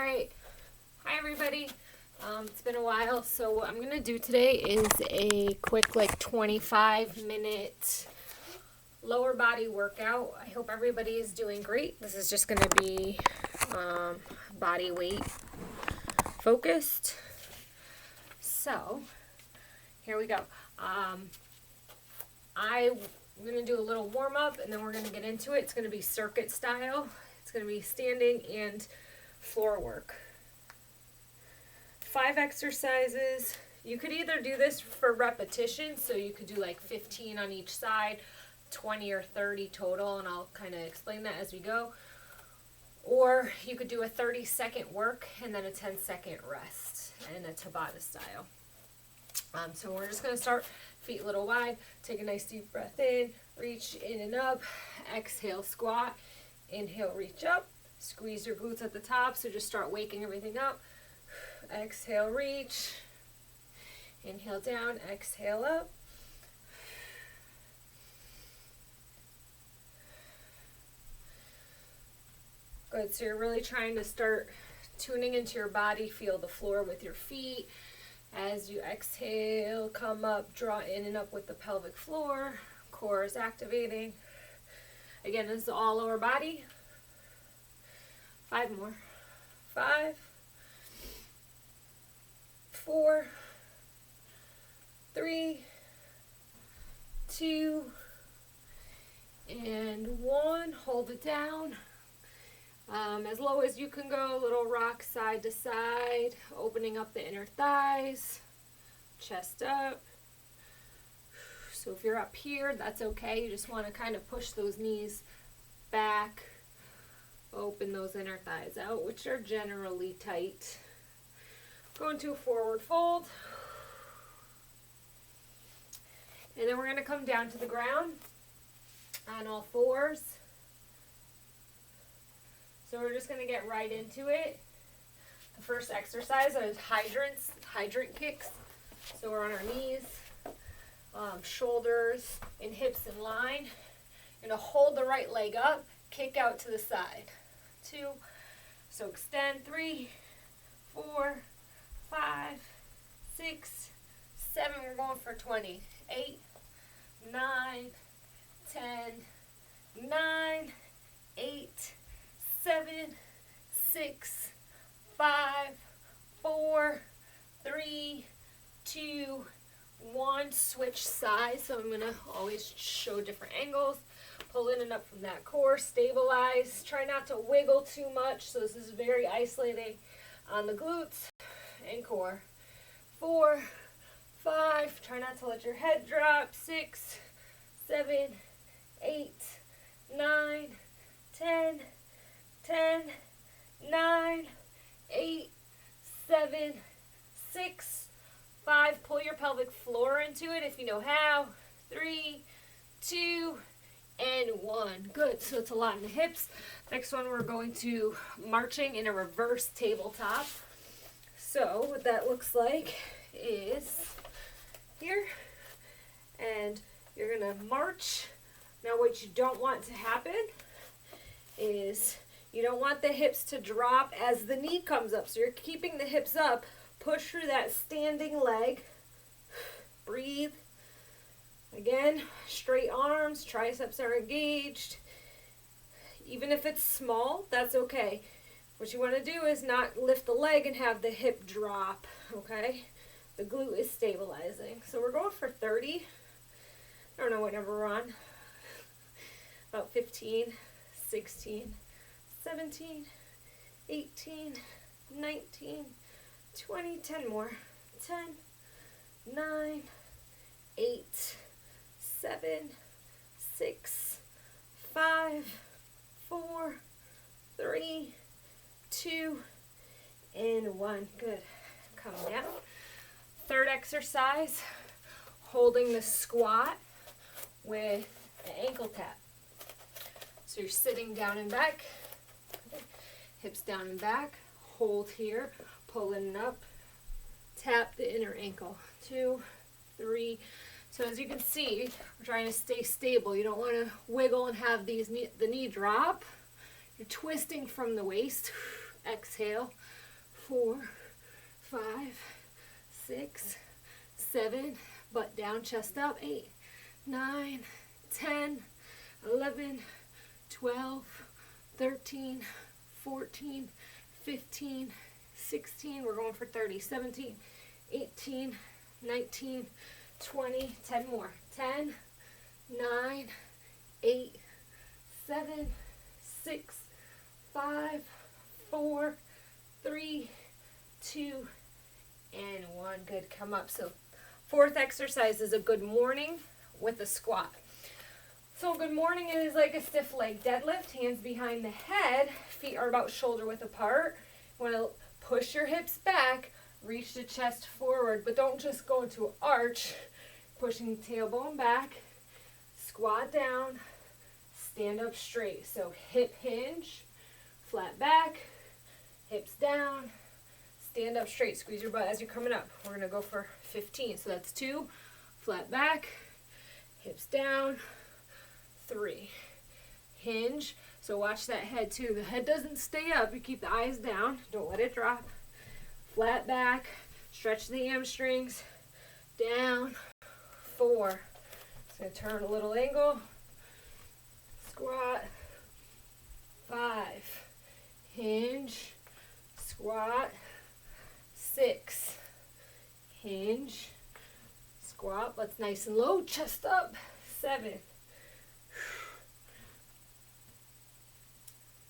right. Hi, everybody. It's been a while, so what I'm going to do today is a quick, 25-minute lower body workout. I hope everybody is doing great. This is just going to be body weight focused. So, here we go. I'm going to do a little warm-up, and then we're going to get into it. It's going to be circuit style. It's going to be standing and floor work. 5 exercises. You could either do this for repetition, so you could do 15 on each side, 20 or 30 total, and I'll kind of explain that as we go. Or you could do a 30-second work and then a 10-second rest in a Tabata style. So we're just going to start feet a little wide. Take a nice deep breath in, reach in and up, exhale, squat, inhale, reach up, squeeze your glutes at the top, so just start waking everything up. Exhale, reach, inhale down, exhale up. Good, so you're really trying to start tuning into your body, feel the floor with your feet. As you exhale, come up, draw in and up with the pelvic floor. Core is activating. Again, this is all lower body. 5 more. 5, 4, 3, 2, and 1. Hold it down. As low as you can go, little rock side to side, opening up the inner thighs, chest up. So if you're up here, that's okay. You just want to kind of push those knees back, open those inner thighs out, which are generally tight. Go into a forward fold. And then we're going to come down to the ground on all fours. So we're just going to get right into it. The first exercise is hydrant kicks. So we're on our knees, shoulders and hips in line. You're going to hold the right leg up, kick out to the side. 2, so extend. 3, 4, 5, 6, 7, we're going for 20. 8, 9, 10, 9, 8, 7, 6, 5, 4, 3, 2, 1. Switch sides. So I'm going to always show different angles. Pull in and up from that core. Stabilize. Try not to wiggle too much. So this is very isolating on the glutes and core. 4, 5. Try not to let your head drop. 6, 7, 8, 9, 10, 10, 9, 8, 7, 6, 5. Pull your pelvic floor into it if you know how. 3, 2, and 1. Good. So it's a lot in the hips. Next one, we're going to marching in a reverse tabletop. So what that looks like is here, and you're going to march. Now what you don't want to happen is you don't want the hips to drop as the knee comes up. So you're keeping the hips up. Push through that standing leg. Breathe. Again, straight arms, triceps are engaged. Even if it's small, that's okay. What you want to do is not lift the leg and have the hip drop, okay? The glute is stabilizing. So we're going for 30. I don't know what number we're on. About 15, 16, 17, 18, 19, 20, 10 more. 10, 9, 8, 7, 6, 5, 4, 3, 2, and 1. Good. Come down. Third exercise, holding the squat with an ankle tap. So you're sitting down and back, hips down and back, hold here, pull in and up, tap the inner ankle. 2, 3. So as you can see, we're trying to stay stable. You don't want to wiggle and have the knee drop. You're twisting from the waist. Exhale. 4, 5, 6, 7, butt down, chest up, 8, 9, 10, 11, 12, 13, 14, 15, 16, we're going for 30, 17, 18, 19, 20, 10 more, 10, 9, 8, 7, 6, 5, 4, 3, 2, and 1. Good, come up. So fourth exercise is a good morning with a squat. So good morning is like a stiff leg deadlift, hands behind the head, feet are about shoulder width apart. You want to push your hips back, reach the chest forward, but don't just go into an arch, pushing the tailbone back, squat down, stand up straight. So hip hinge, flat back, hips down, stand up straight, squeeze your butt as you're coming up. We're going to go for 15. So that's 2, flat back, hips down, 3, hinge. So watch that head too. The head doesn't stay up. You keep the eyes down. Don't let it drop. Flat back, stretch the hamstrings, down, 4. It's going to turn a little angle, squat, 5, hinge, squat, 6, hinge, squat, let's nice and low, chest up, 7,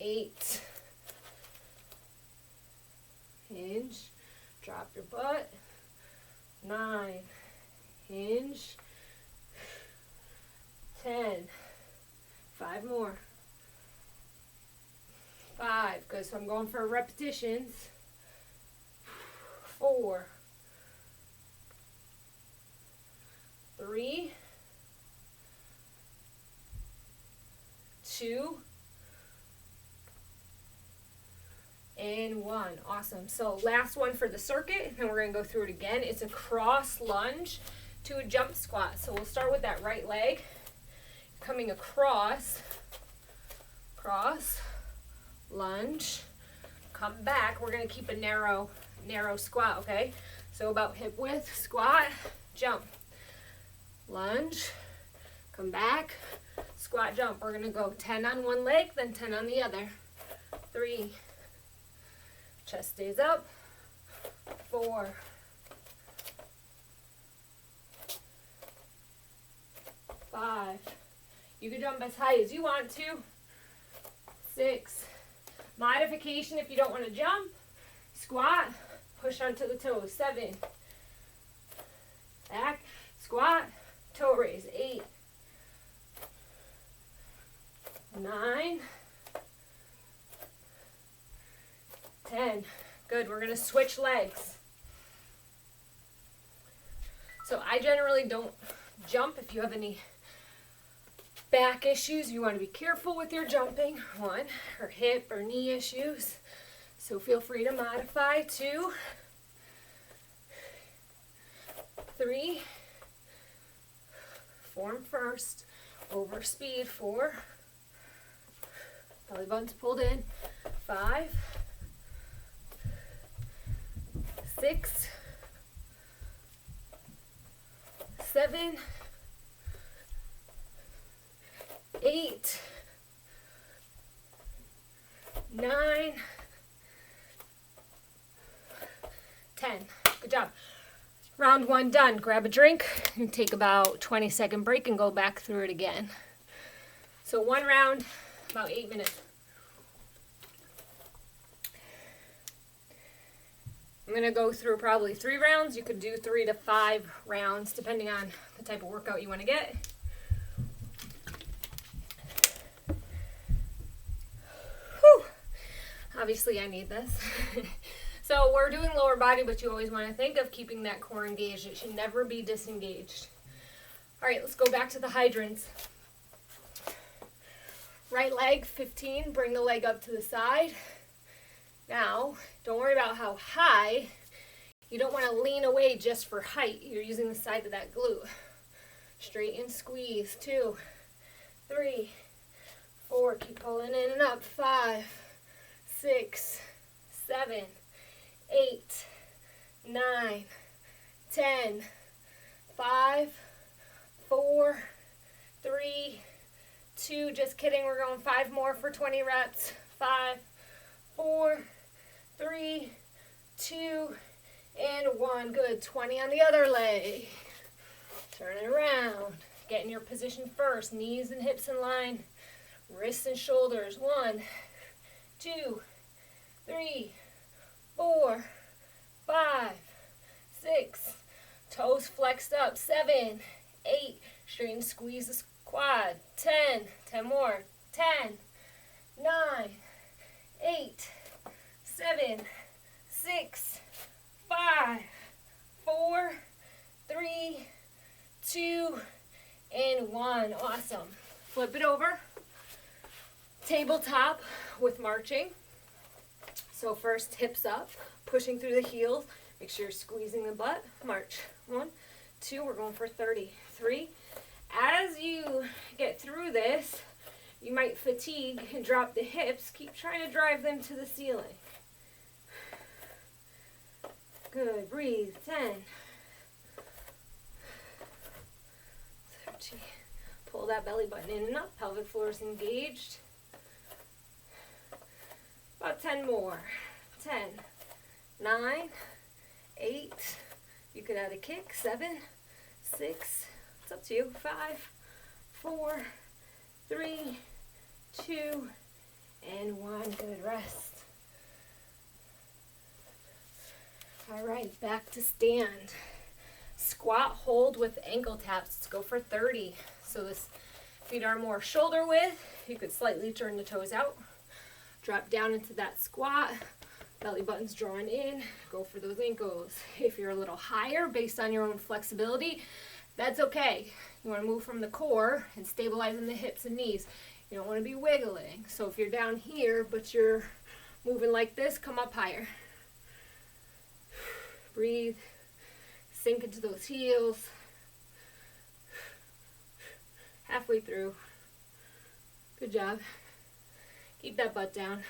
8, hinge, drop your butt, 9, hinge, 10, 5 more, 5, good, so I'm going for repetitions, 4, 3, 2, and 1. Awesome. So last one for the circuit, and we're going to go through it again. It's a cross lunge to a jump squat. So we'll start with that right leg coming across, cross, lunge, come back. We're going to keep a narrow squat, okay? So about hip width, squat, jump, lunge, come back, squat, jump. We're going to go 10 on one leg, then 10 on the other. 3, chest stays up, 4, 5, you can jump as high as you want to, 6, modification if you don't want to jump, squat, push onto the toes, 7, back, squat, toe raise, 8, 9, 10. Good, we're going to switch legs. So I generally don't jump. If you have any back issues, you want to be careful with your jumping. 1, or hip or knee issues. So feel free to modify. 2, 3, form first, over speed. 4, belly button's pulled in. 5, 6, 7, 8, 9, 10. Good job. Round 1 done. Grab a drink and take about 20-second break and go back through it again. So 1 round, about 8 minutes. I'm going to go through probably 3 rounds. You could do 3 to 5 rounds depending on the type of workout you want to get. Whew. Obviously I need this. So we're doing lower body, but you always want to think of keeping that core engaged. It should never be disengaged. All right, let's go back to the hydrants. Right leg, 15. Bring the leg up to the side. Now, don't worry about how high. You don't want to lean away just for height. You're using the side of that glute. Straighten, squeeze. 2, 3, 4. Keep pulling in and up. 5, 6, 7, 8, 9, 10, 5, 4, 3, 2, just kidding, we're going 5 more for 20 reps. 5, 4, 3, 2, and 1. Good. 20 on the other leg. Turn it around. Get in your position first. Knees and hips in line. Wrists and shoulders. 1, 2, 3, 4, 5, 6. Toes flexed up. 7, 8. Straighten, squeeze the quad. 10. 10 more. 10, 9, 8, 7, 6, 5, 4, 3, 2, and 1. Awesome. Flip it over. Tabletop with marching. So first, hips up, pushing through the heels. Make sure you're squeezing the butt. March. 1, 2, we're going for 30. 3. As you get through this, you might fatigue and drop the hips. Keep trying to drive them to the ceiling. Good. Breathe. 10. 13. Pull that belly button in and up. Pelvic floor is engaged. About 10 more. 10, 9, 8. You could add a kick. 7, 6. It's up to you. 5, 4, 3, 2, and 1. Good. Rest. All right, back to stand. Squat, hold with ankle taps. Let's go for 30. So this feet are more shoulder width. You could slightly turn the toes out. Drop down into that squat. Belly button's drawn in. Go for those ankles. If you're a little higher based on your own flexibility, that's okay. You want to move from the core and stabilizing the hips and knees. You don't want to be wiggling. So if you're down here, but you're moving like this, come up higher. Breathe. Sink into those heels. Halfway through. Good job. Keep that butt down.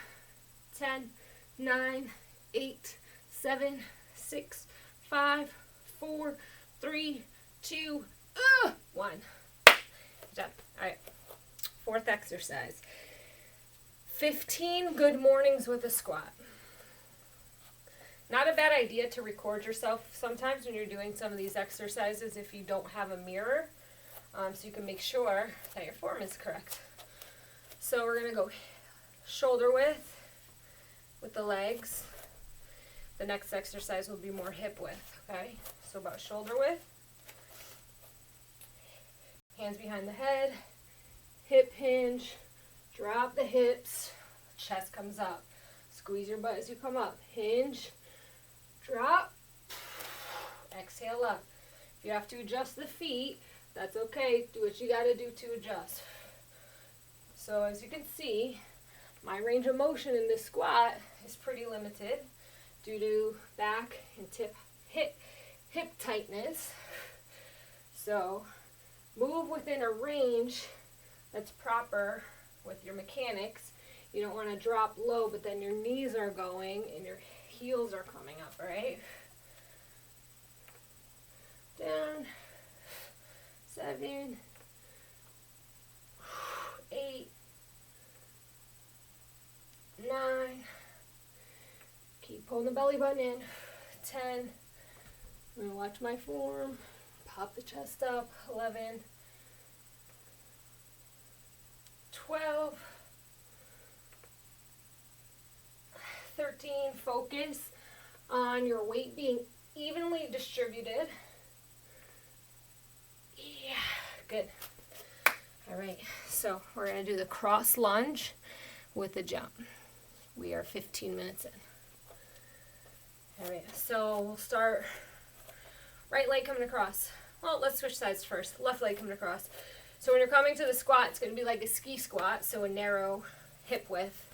10, 9, 8, 7, 6, 5, 4, 3, 2, 1. Good job. All right. Fourth exercise. 15 good mornings with a squat. Not a bad idea to record yourself sometimes when you're doing some of these exercises if you don't have a mirror, so you can make sure that your form is correct. So we're going to go shoulder width with the legs. The next exercise will be more hip width, okay? So about shoulder width. Hands behind the head, hip hinge, drop the hips, chest comes up. Squeeze your butt as you come up. Hinge, drop, exhale up. If you have to adjust the feet, that's okay. Do what you got to do to adjust. So as you can see, my range of motion in this squat is pretty limited due to back and hip tightness. So move within a range that's proper with your mechanics. You don't want to drop low, but then your knees are going and your heels are coming up, right? Down. 7, 8, 9. Keep pulling the belly button in. 10. I'm going to watch my form. Pop the chest up. 11, 12, 13. Focus on your weight being evenly distributed. Yeah, good. All right, so we're going to do the cross lunge with a jump. We are 15 minutes in. All right, so we'll start right leg coming across. Well, let's switch sides first. Left leg coming across. So when you're coming to the squat, it's going to be like a ski squat, so a narrow hip width.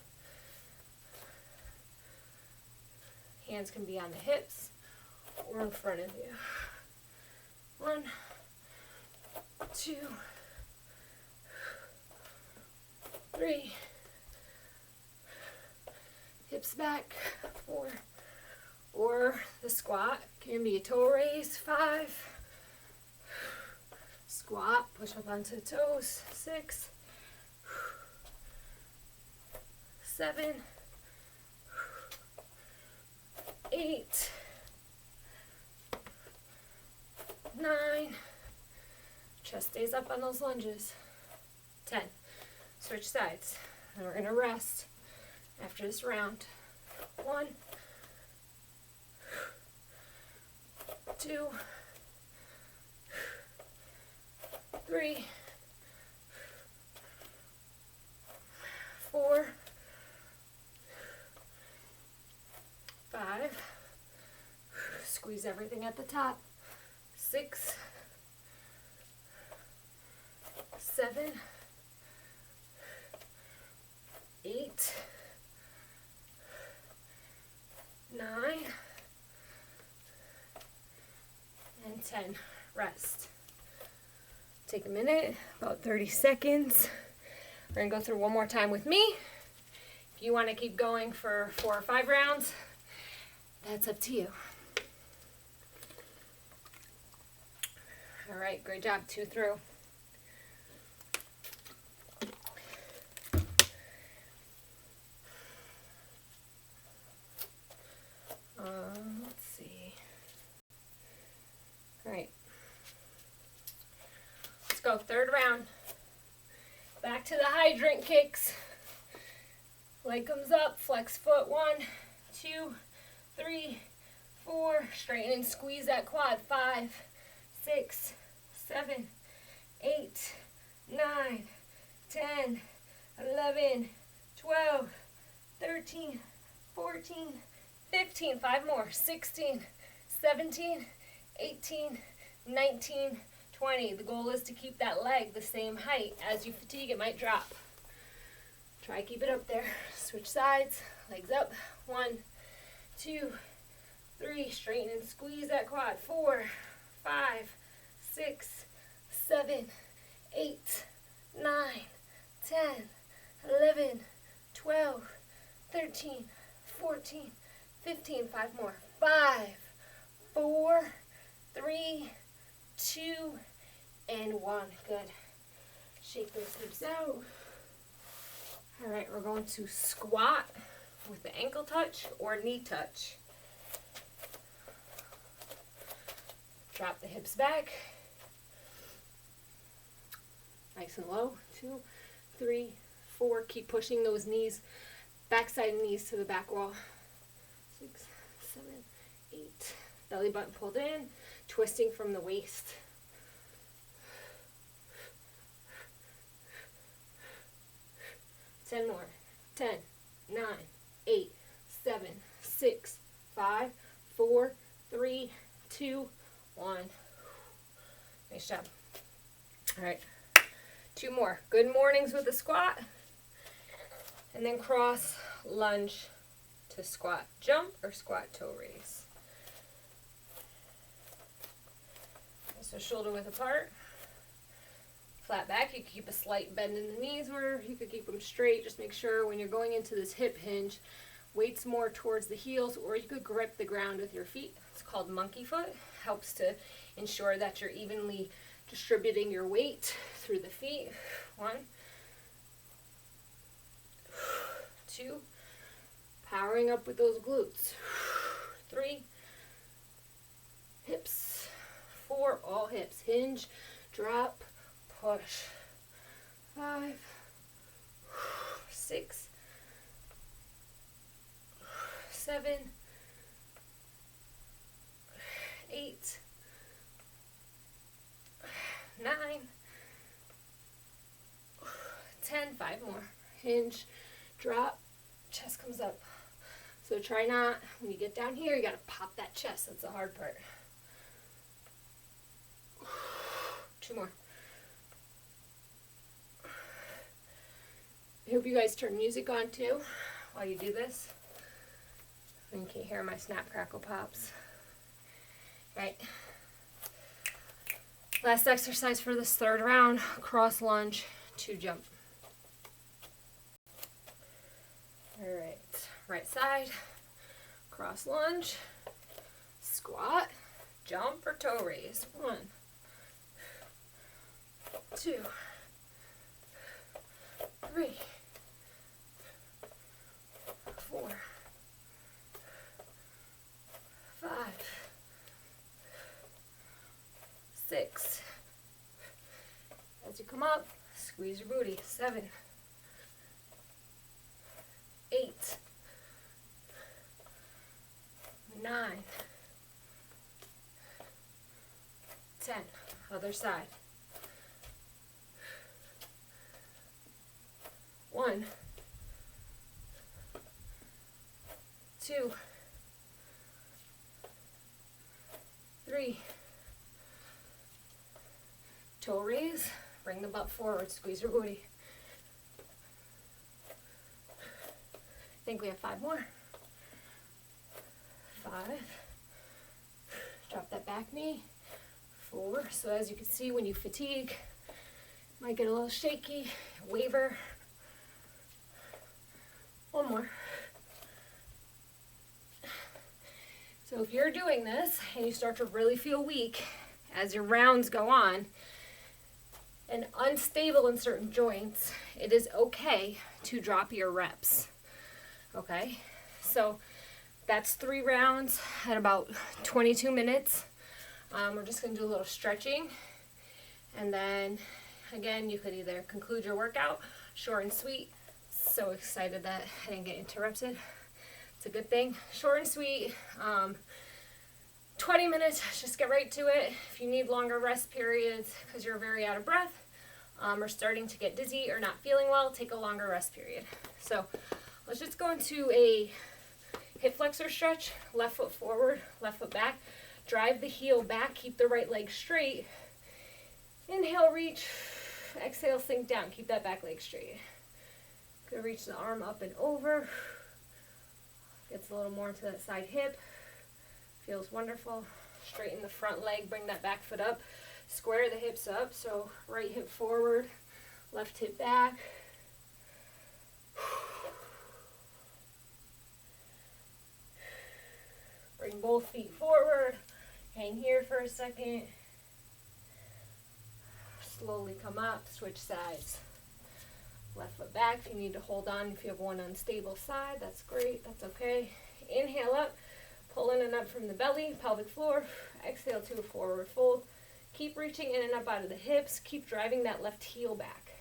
Hands can be on the hips or in front of you. 1, 2, 3. Hips back. 4, Or the squat can be a toe raise, 5. Squat, push up onto the toes, 6, 7, 8, 9. Chest stays up on those lunges. 10. Switch sides. And we're going to rest after this round. 1, 2, 3, 4, 5. Squeeze everything at the top. 6, 7, 8, 9, and 10. Rest. Take a minute, about 30 seconds. We're going to go through one more time with me. If you want to keep going for 4 or 5 rounds, that's up to you. All right, great job. 2 through. Let's see. All right. Let's go. 3rd round. Back to the hydrant kicks. Leg comes up. Flex foot. 1, 2, 3, 4. Straighten and squeeze that quad. 5, 6, 7, 8, 9, 10, 11, 12, 13, 14, 15. 5 more. 16, 17, 18, 19, 20. The goal is to keep that leg the same height. As you fatigue, it might drop. Try to keep it up there. Switch sides. Legs up. 1, 2, 3. Straighten and squeeze that quad. 4, 5, 6, 7, 8, 9, 10, 11, 12, 13, 14, 15. 5 more. 5, 4, 3, 2, and 1. Good. Shake those hips out. All right, we're going to squat with the ankle touch or knee touch. Drop the hips back. Nice and low. 2, 3, 4. Keep pushing those knees, backside knees to the back wall. 6, 7, 8. Belly button pulled in, twisting from the waist. Ten more. 10, 9, 8, 7, 6, 5, 4, 3, 2, 1. Nice job. All right. 2 more. Good mornings with the squat. And then cross lunge to squat jump or squat toe raise. So shoulder width apart. Flat back. You can keep a slight bend in the knees, or you could keep them straight. Just make sure when you're going into this hip hinge, weight's more towards the heels, or you could grip the ground with your feet. It's called monkey foot. Helps to ensure that you're evenly distributing your weight through the feet. 1, 2, powering up with those glutes. 3, hips. 4, all hips. Hinge, drop, push. 5, 6, 7, 8, 9, 10. 5 more. Hinge, drop, chest comes up. So try not, when you get down here, you got to pop that chest. That's the hard part. 2 more. I hope you guys turn music on too while you do this. And you can hear my snap, crackle, pops. Right. Last exercise for this 3rd round, cross lunge to jump. All right, right side, cross lunge, Squat, jump, or toe raise. 1, 2, 3, 4, 5, 6. As you come up, squeeze your booty. 7, 8, 9, 10. Other side. 1, 2, 3. Toe raise. Bring the butt forward. Squeeze your booty. I think we have 5 more. 5. Drop that back knee. 4. So as you can see, when you fatigue, might get a little shaky, waver. 1 more. So if you're doing this and you start to really feel weak as your rounds go on and unstable in certain joints, it is okay to drop your reps. Okay? So that's 3 rounds at about 22 minutes. We're just going to do a little stretching. And then, again, you could either conclude your workout short and sweet. So excited that I didn't get interrupted. It's a good thing. Short and sweet. 20 minutes, just get right to it. If you need longer rest periods because you're very out of breath or starting to get dizzy or not feeling well, take a longer rest period. So let's just go into a hip flexor stretch. Left foot forward, left foot back. Drive the heel back, keep the right leg straight. Inhale, reach. Exhale, sink down. Keep that back leg straight. Good, reach the arm up and over. Gets a little more into that side hip. Feels wonderful. Straighten the front leg, bring that back foot up. Square the hips up, so right hip forward, left hip back. Bring both feet forward. Hang here for a second. Slowly come up, switch sides. Left foot back. If you need to hold on, if you have one unstable side, that's great, that's okay. Inhale up, pull in and up from the belly, pelvic floor. Exhale to a forward fold. Keep reaching in and up out of the hips. Keep driving that left heel back.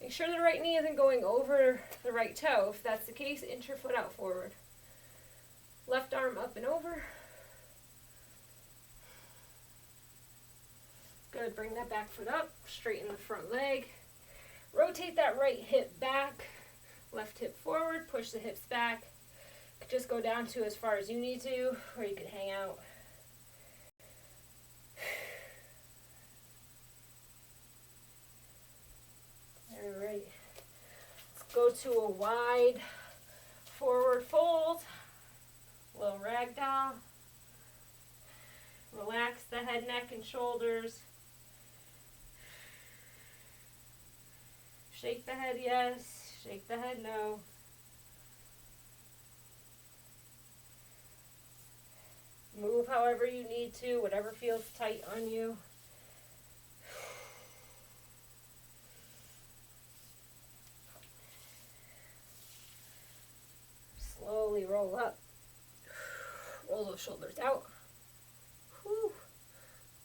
Make sure the right knee isn't going over the right toe. If that's the case, inch your foot out forward. Left arm up and over. Good, bring that back foot up, straighten the front leg. Rotate that right hip back, left hip forward, push the hips back. Just go down to as far as you need to, or you can hang out. All right, let's go to a wide forward fold, little ragdoll. Relax the head, neck, and shoulders. Shake the head yes, shake the head no. Move however you need to, whatever feels tight on you. Slowly roll up. Roll those shoulders out. Whew.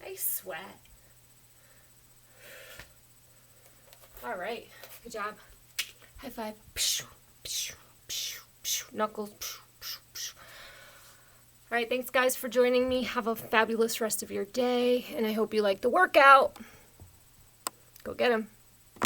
Nice sweat. All right, good job. High five. Knuckles. All right, thanks guys for joining me. Have a fabulous rest of your day, and I hope you like the workout. Go get 'em.